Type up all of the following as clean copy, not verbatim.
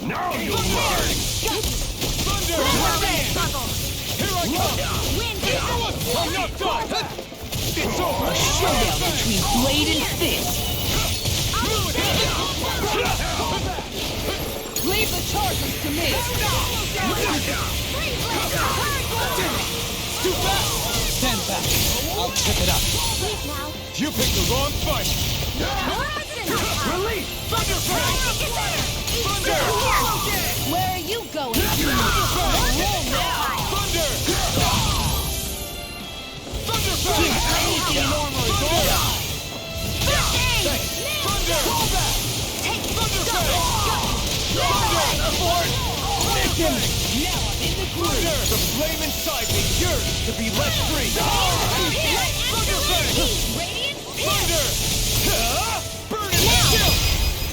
Now you'll learn! Thunder! Here I come! I'm not done! It's over! A showdown between blade and fist! Leave the charges to me! Too fast! Stand back! I'll trip it up! You picked the wrong fight! Release! Thunder! Thunder! Where are you going? Thunder! Anything normal is all right. Now I'm in the groove! The flame inside me yearns to be let free! Thunder! Burn it now!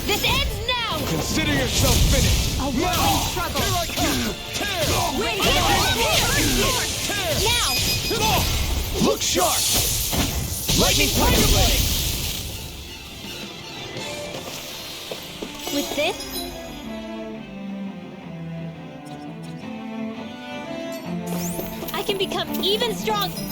This ends now! Consider yourself finished! A running struggle! Here I come! Tear! Win Tear! now! Look sharp! Lightning Tiger Blade! With this, I can become even stronger.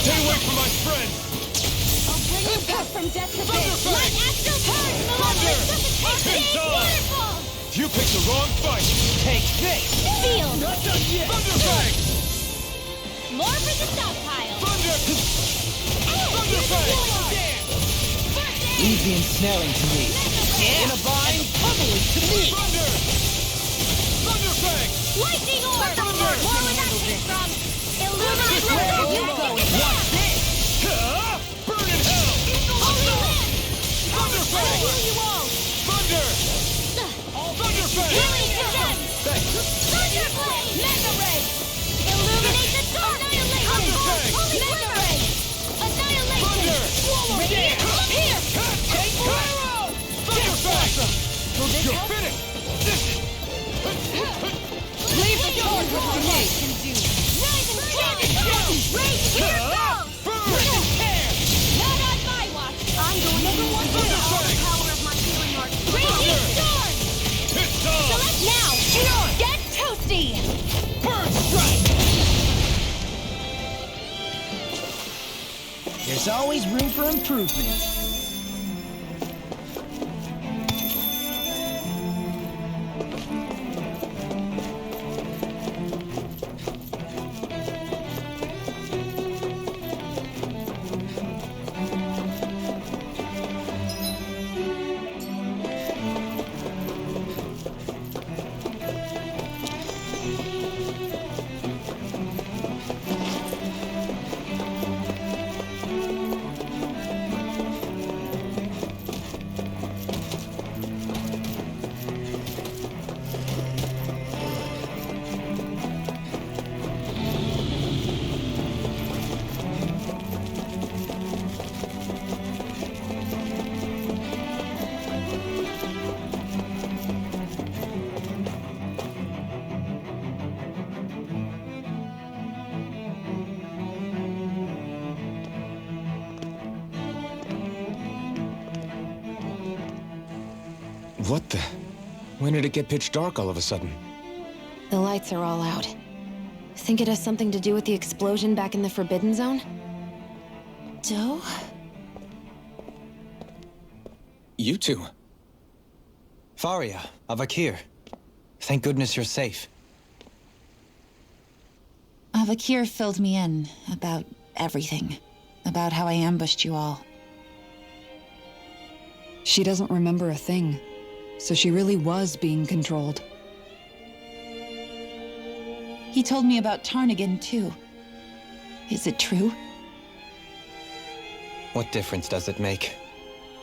Stay away from my friends! I'll bring you back from death to this. Thunder! Let Astro Purge It's wonderful! You picked the wrong fight! Take this! Feel! Not done yet! Thunderfang! More for the stockpile! Thunder! Thunderfang! Easy Easy ensnaring to me. in a bind, totally to me! Thunder! Thunderfang! Lightning orb! Thunder! More where that came from! Illuminate where you going! Watch this! Burn in hell! Holy Land! Thunderfang! Heal you all! Thunder! Thunderfang! Healing to them! Thunderblade! Mega Ray! Illuminate the dark! Annihilation! Mega Ray! Annihilation! Radiant! Here! Take Cairo! Thunderfang! You're finished! Leave the charge with me! Rise and strong! Rage here goes! Burn and tear! Not on my watch! I'm going number one for all the power of my healing art! Raging storm! It's on! Select now! Get toasty! Burn strike! There's always room for improvement. What the? When did it get pitch dark all of a sudden? The lights are all out. Think it has something to do with the explosion back in the Forbidden Zone? Doe? You two. Faria, Avakir. Thank goodness you're safe. Avakir filled me in about everything. About how I ambushed you all. She doesn't remember a thing, so she really was being controlled. He told me about Tarnigan, too. Is it true? What difference does it make?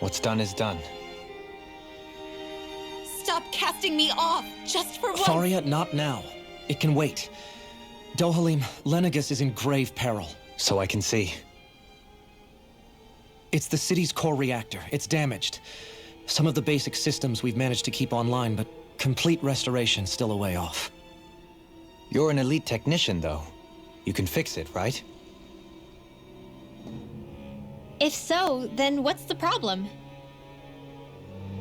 What's done is done. Stop casting me off, just for once! Faria, not now. It can wait. Dohalim, Lenegis is in grave peril. So I can see. It's the city's core reactor. It's damaged. Some of the basic systems we've managed to keep online, but complete restoration's still a way off. You're an elite technician, though. You can fix it, right? If so, then what's the problem?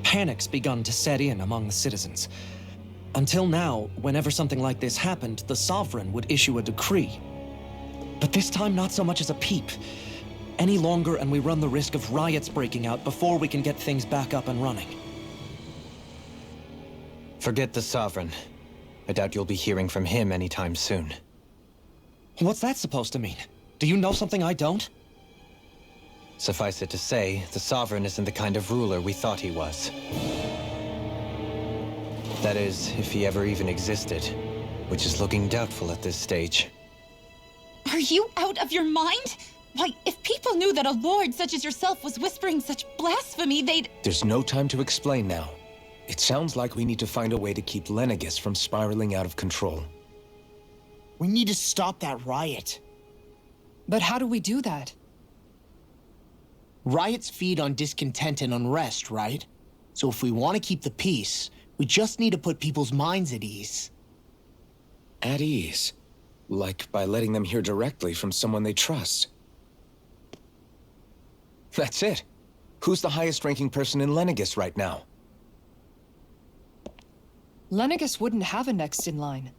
Panic's begun to set in among the citizens. Until now, whenever something like this happened, the Sovereign would issue a decree. But this time, not so much as a peep. Any longer, and we run the risk of riots breaking out before we can get things back up and running. Forget the Sovereign. I doubt you'll be hearing from him anytime soon. What's that supposed to mean? Do you know something I don't? Suffice it to say, the Sovereign isn't the kind of ruler we thought he was. That is, if he ever even existed, which is looking doubtful at this stage. Are you out of your mind? Why, if people knew that a lord such as yourself was whispering such blasphemy, they'd... There's no time to explain now. It sounds like we need to find a way to keep Lenegis from spiraling out of control. We need to stop that riot. But how do we do that? Riots feed on discontent and unrest, right? So if we want to keep the peace, we just need to put people's minds at ease. At ease? Like by letting them hear directly from someone they trust. That's it. Who's the highest-ranking person in Lenegis right now? Lenegis wouldn't have a next in line.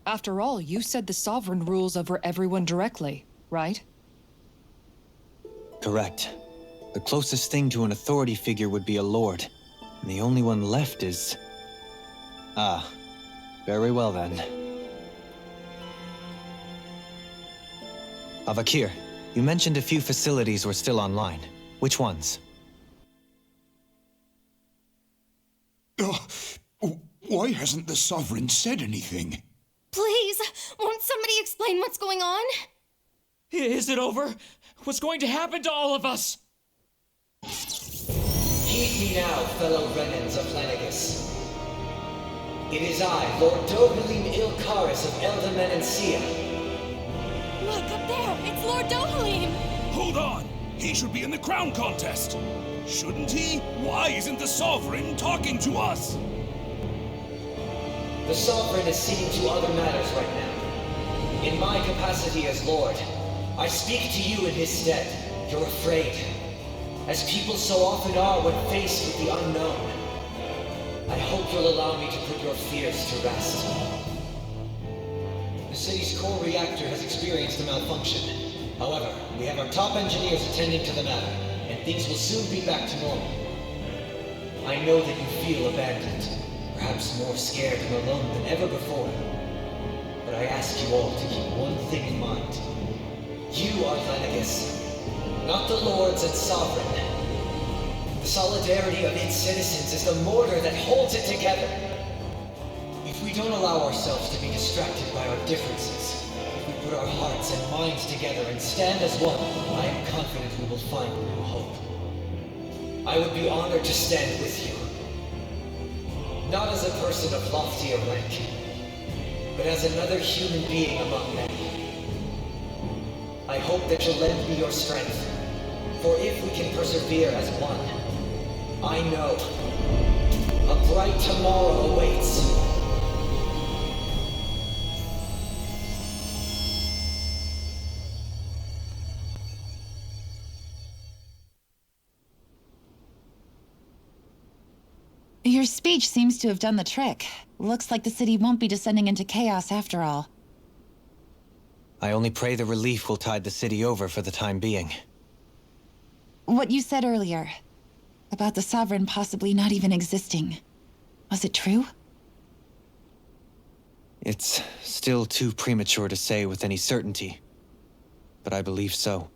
After all, you said the Sovereign rules over everyone directly, right? Correct. The closest thing to an authority figure would be a lord. And the only one left is... Ah. Very well then. Avakir, you mentioned a few facilities were still online. Which ones? Why hasn't the Sovereign said anything? Please, won't somebody explain what's going on? Is it over? What's going to happen to all of us? Heed me now, fellow Renans of Lenegis. It is I, Lord Dohalim Ilkaris of Eldaman and Sia. Look, up there! It's Lord Dohalim! Hold on! He should be in the crown contest! Shouldn't he? Why isn't the Sovereign talking to us? The Sovereign is seeing to other matters right now. In my capacity as Lord, I speak to you in his stead. You're afraid. As people so often are when faced with the unknown. I hope you'll allow me to put your fears to rest. The city's core reactor has experienced a malfunction. However, we have our top engineers attending to the matter, and things will soon be back to normal. I know that you feel abandoned, perhaps more scared and alone than ever before. But I ask you all to keep one thing in mind. You are Lenegis, not the lords and sovereign. The solidarity of its citizens is the mortar that holds it together. If we don't allow ourselves to be distracted by our differences, if we put our hearts and minds together and stand as one, I am confident we will find new hope. I would be honored to stand with you. Not as a person of loftier rank, but as another human being among men. I hope that you'll lend me your strength, for if we can persevere as one, I know a bright tomorrow awaits. Your speech seems to have done the trick. Looks like the city won't be descending into chaos after all. I only pray the relief will tide the city over for the time being. What you said earlier, about the Sovereign possibly not even existing, was it true? It's still too premature to say with any certainty, but I believe so.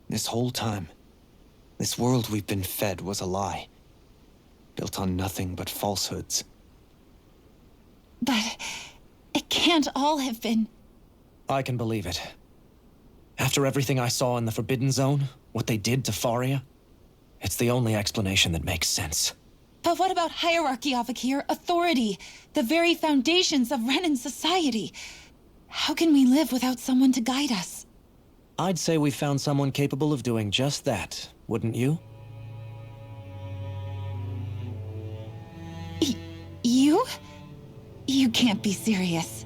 This whole time, this world we've been fed was a lie, built on nothing but falsehoods. But it can't all have been... I can believe it. After everything I saw in the Forbidden Zone, what they did to Faria, it's the only explanation that makes sense. But what about hierarchy, Avakir? Authority? The very foundations of Renan society? How can we live without someone to guide us? I'd say we found someone capable of doing just that, wouldn't you? You? You can't be serious.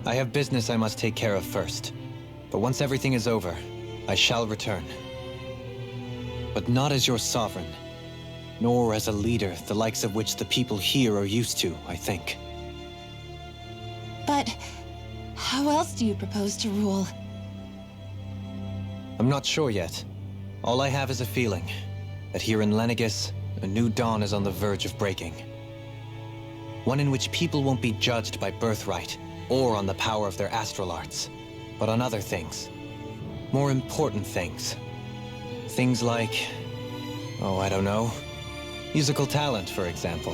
I have business I must take care of first. But once everything is over, I shall return. But not as your sovereign, nor as a leader the likes of which the people here are used to, I think. But how else do you propose to rule? I'm not sure yet. All I have is a feeling that here in Lenegis, a new dawn is on the verge of breaking. One in which people won't be judged by birthright or on the power of their astral arts, but on other things. More important things. Things like, oh, I don't know, musical talent, for example.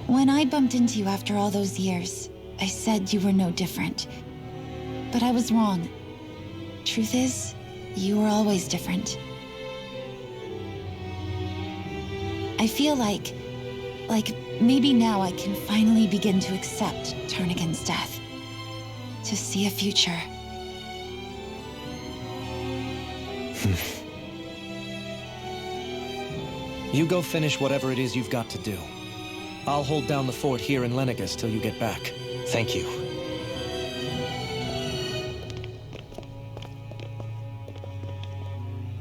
When I bumped into you after all those years, I said you were no different. But I was wrong. Truth is, you were always different. I feel like maybe now I can finally begin to accept Turnigan's death. To see a future. You go finish whatever it is you've got to do. I'll hold down the fort here in Lenegis till you get back. Thank you.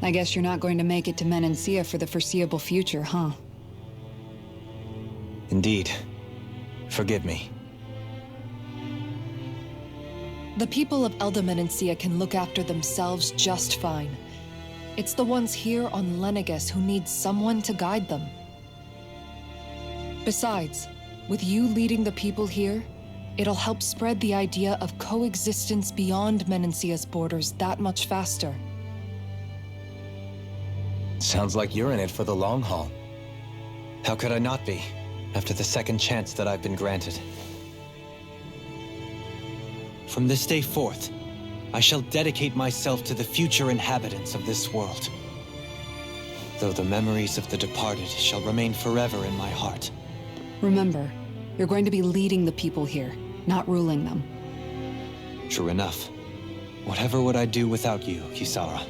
I guess you're not going to make it to Menancia for the foreseeable future, huh? Indeed. Forgive me. The people of Elda Menancia can look after themselves just fine. It's the ones here on Lenegis who need someone to guide them. Besides, with you leading the people here, it'll help spread the idea of coexistence beyond Menancia's borders that much faster. Sounds like you're in it for the long haul. How could I not be, after the second chance that I've been granted? From this day forth, I shall dedicate myself to the future inhabitants of this world. Though the memories of the departed shall remain forever in my heart. Remember, you're going to be leading the people here, not ruling them. True enough. Whatever would I do without you, Kisara?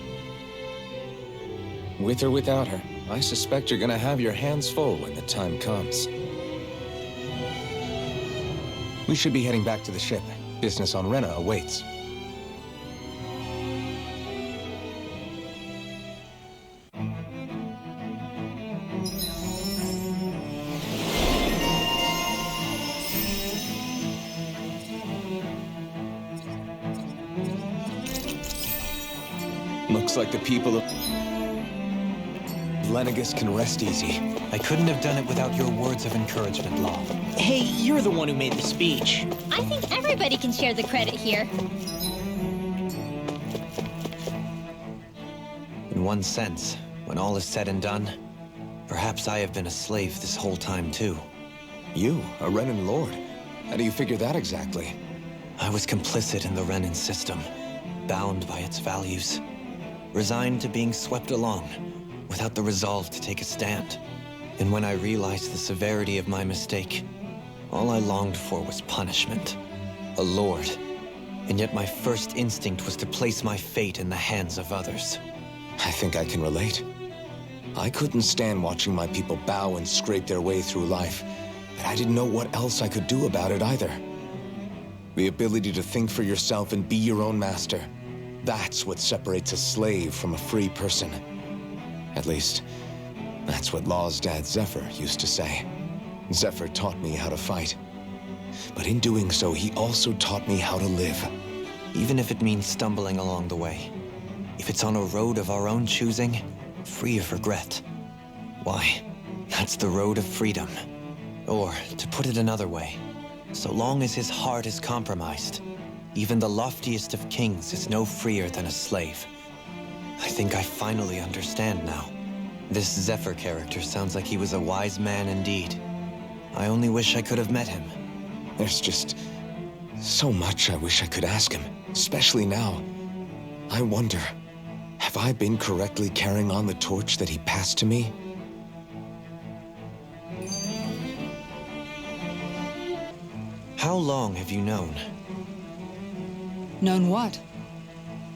With or without her, I suspect you're gonna have your hands full when the time comes. We should be heading back to the ship. Business on Rena awaits. Looks like the people of Lenegis can rest easy. I couldn't have done it without your words of encouragement, Law. Hey, you're the one who made the speech. I think everybody can share the credit here. In one sense, when all is said and done, perhaps I have been a slave this whole time too. You, a Renan lord? How do you figure that exactly? I was complicit in the Renan system, bound by its values, resigned to being swept along, without the resolve to take a stand. And when I realized the severity of my mistake, all I longed for was punishment. A lord. And yet my first instinct was to place my fate in the hands of others. I think I can relate. I couldn't stand watching my people bow and scrape their way through life, but I didn't know what else I could do about it either. The ability to think for yourself and be your own master. That's what separates a slave from a free person. At least, that's what Law's dad Zephyr used to say. Zephyr taught me how to fight. But in doing so, he also taught me how to live. Even if it means stumbling along the way. If it's on a road of our own choosing, free of regret. Why, that's the road of freedom. Or, to put it another way, so long as his heart is compromised, even the loftiest of kings is no freer than a slave. I think I finally understand now. This Zephyr character sounds like he was a wise man indeed. I only wish I could have met him. There's just so much I wish I could ask him, especially now. I wonder, have I been correctly carrying on the torch that he passed to me? How long have you known? Known what?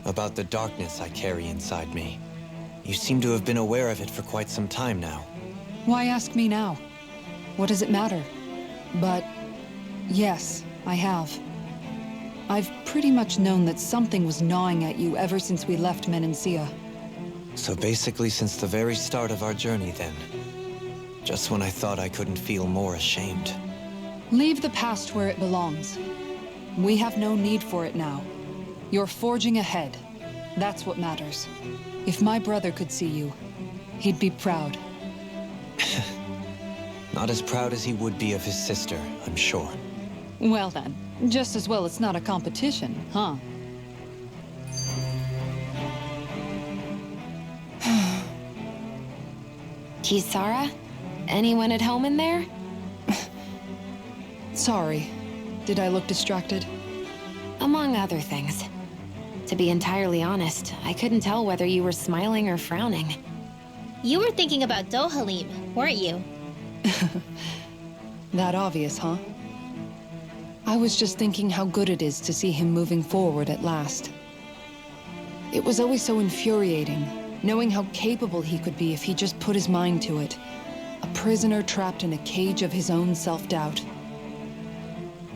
About the darkness I carry inside me. You seem to have been aware of it for quite some time now. Why ask me now? What does it matter? But yes, I have. I've pretty much known that something was gnawing at you ever since we left Menancia. So basically since the very start of our journey then. Just when I thought I couldn't feel more ashamed. Leave the past where it belongs. We have no need for it now. You're forging ahead. That's what matters. If my brother could see you, he'd be proud. Not as proud as he would be of his sister, I'm sure. Well then, just as well it's not a competition, huh? Kisara? Anyone at home in there? Sorry. Did I look distracted? Among other things. To be entirely honest, I couldn't tell whether you were smiling or frowning. You were thinking about Dohalim, weren't you? That obvious, huh? I was just thinking how good it is to see him moving forward at last. It was always so infuriating, knowing how capable he could be if he just put his mind to it. A prisoner trapped in a cage of his own self-doubt.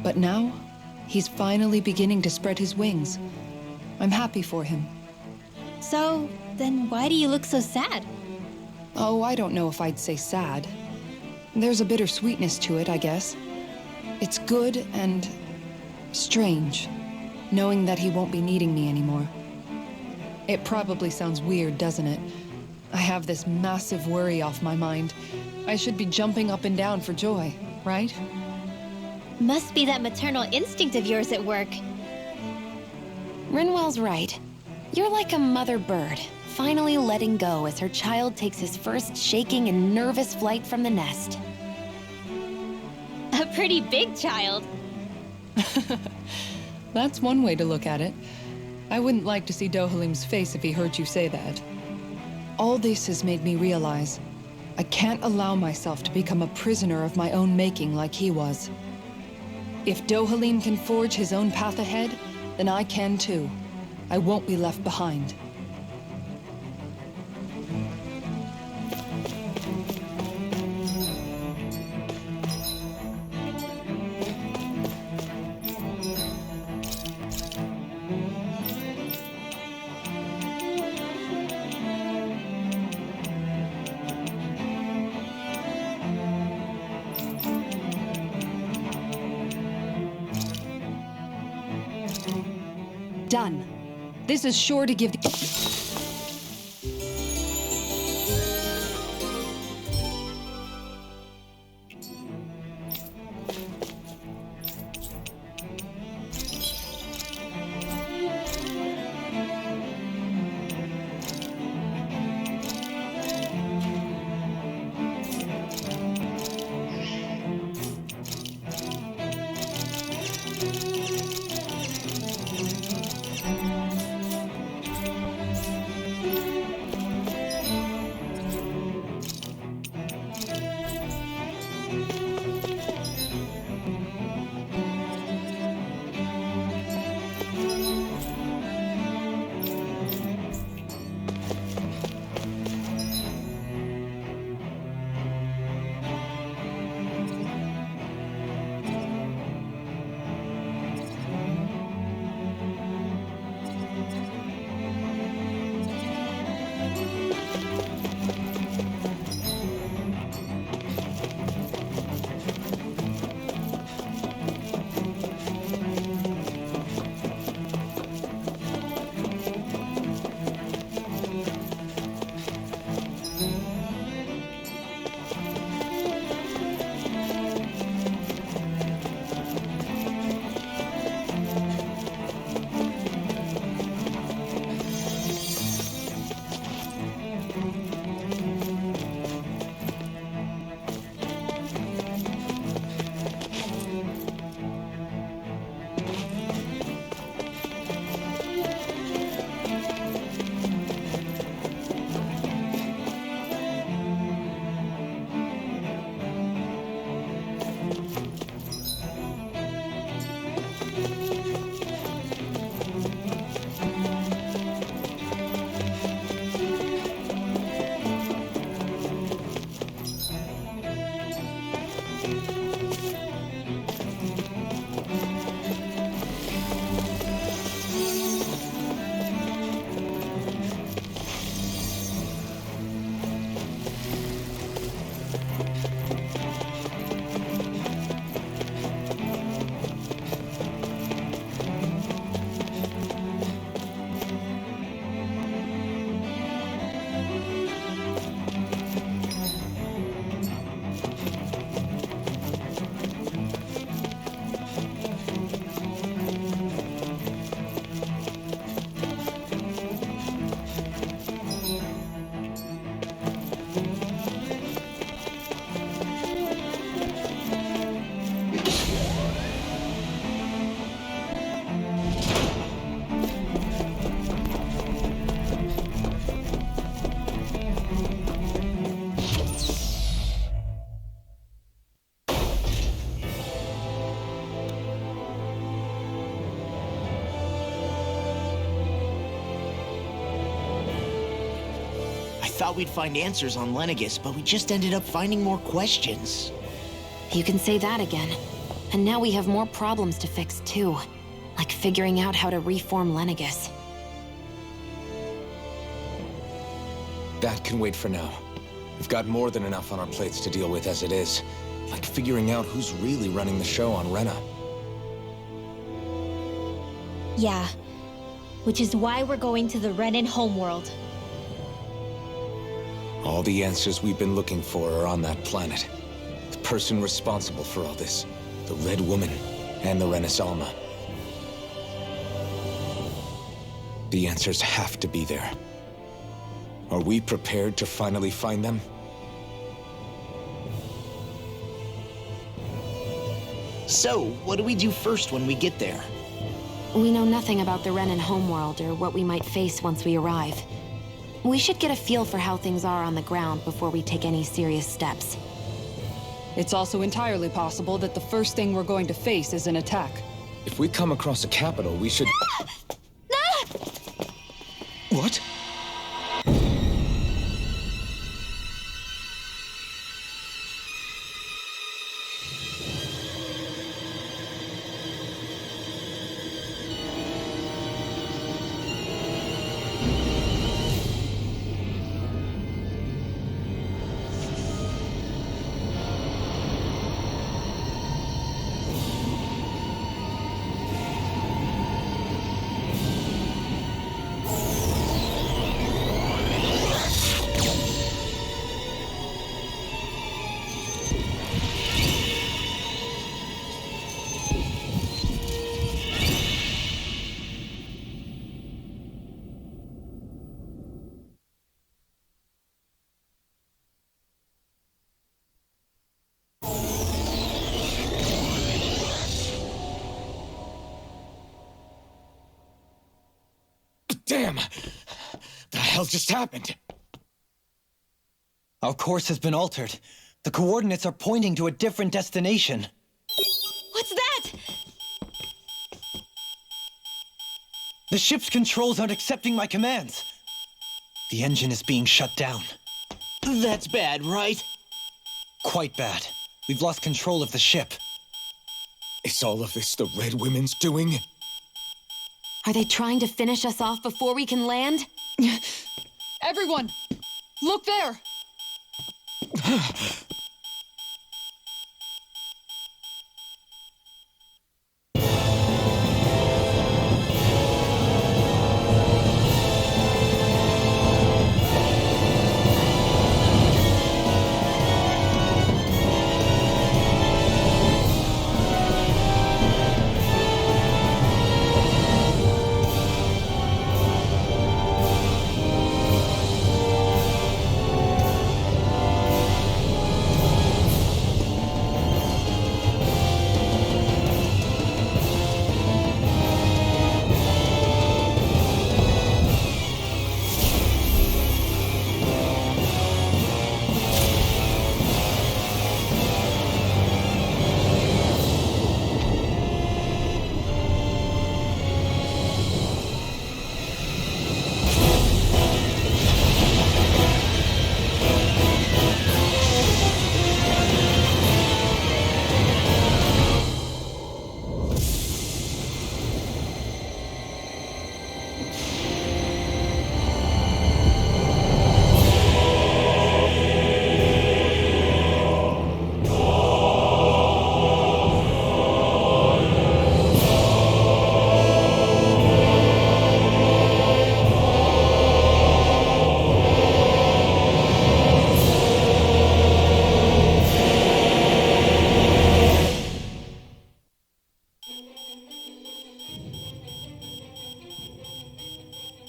But now, he's finally beginning to spread his wings. I'm happy for him. So, then why do you look so sad? Oh, I don't know if I'd say sad. There's a bittersweetness to it, I guess. It's good and strange, knowing that he won't be needing me anymore. It probably sounds weird, doesn't it? I have this massive worry off my mind. I should be jumping up and down for joy, right? Must be that maternal instinct of yours at work. Rinwell's right. You're like a mother bird, finally letting go as her child takes his first shaking and nervous flight from the nest. A pretty big child. That's one way to look at it. I wouldn't like to see Dohalim's face if he heard you say that. All this has made me realize I can't allow myself to become a prisoner of my own making like he was. If Dohalim can forge his own path ahead, then I can too. I won't be left behind. Done. This is sure to give the... thought we'd find answers on Lenegis, but we just ended up finding more questions. You can say that again. And now we have more problems to fix, too. Like figuring out how to reform Lenegis. That can wait for now. We've got more than enough on our plates to deal with as it is. Like figuring out who's really running the show on Rena. Yeah. Which is why we're going to the Renan homeworld. All the answers we've been looking for are on that planet. The person responsible for all this. The Red Woman and the Renasalma. The answers have to be there. Are we prepared to finally find them? So, what do we do first when we get there? We know nothing about the Renan homeworld or what we might face once we arrive. We should get a feel for how things are on the ground before we take any serious steps. It's also entirely possible that the first thing we're going to face is an attack. If we come across a capital, we should... What? Damn! The hell just happened? Our course has been altered. The coordinates are pointing to a different destination. What's that? The ship's controls aren't accepting my commands. The engine is being shut down. That's bad, right? Quite bad. We've lost control of the ship. Is all of this the Red Women's doing? Are they trying to finish us off before we can land? Everyone! Look there!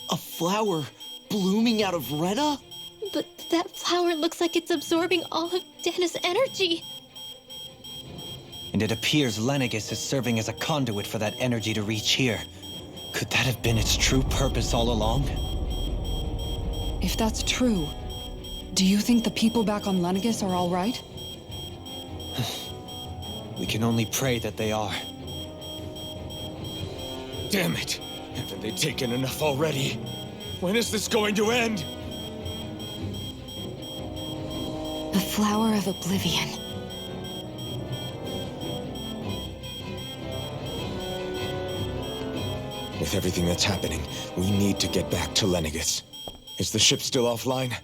A flower blooming out of Rena? But that flower looks like it's absorbing all of Dahna's energy. And it appears Lenegis is serving as a conduit for that energy to reach here. Could that have been its true purpose all along? If that's true, do you think the people back on Lenegis are all right? We can only pray that they are. Damn it! Haven't they taken enough already? When is this going to end? Flower of Oblivion. With everything that's happening, we need to get back to Lenegis. Is the ship still offline?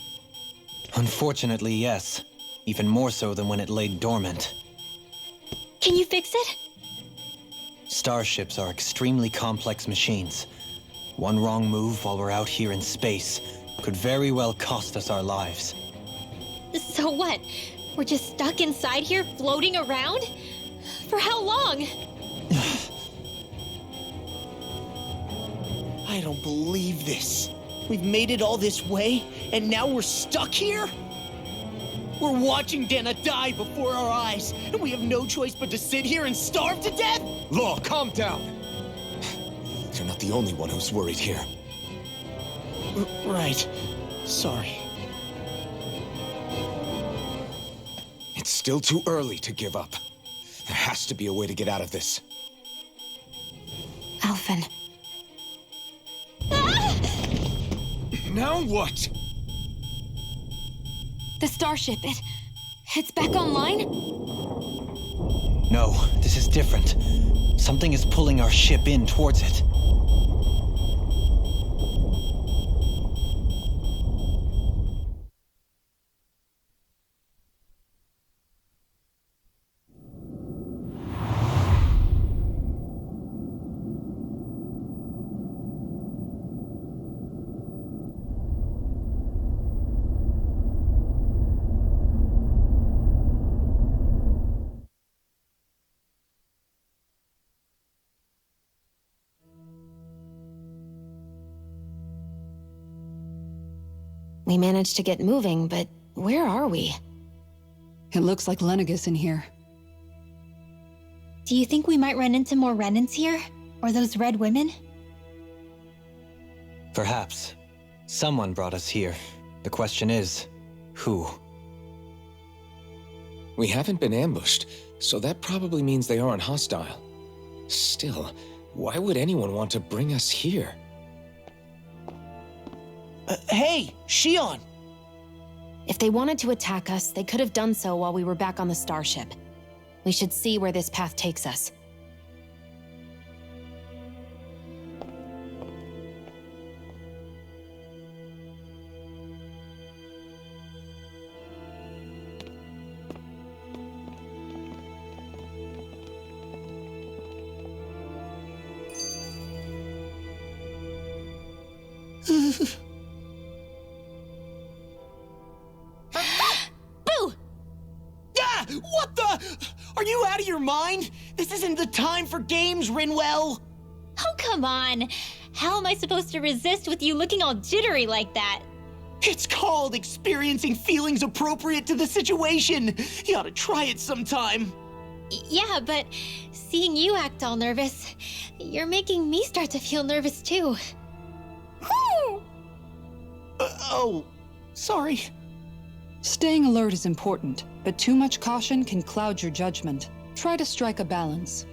Unfortunately, yes. Even more so than when it lay dormant. Can you fix it? Starships are extremely complex machines. One wrong move while we're out here in space could very well cost us our lives. So what? We're just stuck inside here, floating around? For how long? I don't believe this. We've made it all this way, and now we're stuck here? We're watching Dahna die before our eyes, and we have no choice but to sit here and starve to death? Law, calm down! You're not the only one who's worried here. Right. Sorry. It's still too early to give up. There has to be a way to get out of this. Alphen. Now what? The starship, it's back online? No, this is different. Something is pulling our ship in towards it. We managed to get moving, but where are we? It looks like Lenegis in here. Do you think we might run into more Renans here? Or those red women? Perhaps. Someone brought us here. The question is, who? We haven't been ambushed, so that probably means they aren't hostile. Still, why would anyone want to bring us here? Hey, Shion! If they wanted to attack us, they could have done so while we were back on the starship. We should see where this path takes us. Boo! Ah! What the? Are you out of your mind? This isn't the time for games, Rinwell! Oh, come on. How am I supposed to resist with you looking all jittery like that? It's called experiencing feelings appropriate to the situation. You ought to try it sometime. Yeah, but seeing you act all nervous, you're making me start to feel nervous too. Oh, sorry. Staying alert is important, but too much caution can cloud your judgment. Try to strike a balance.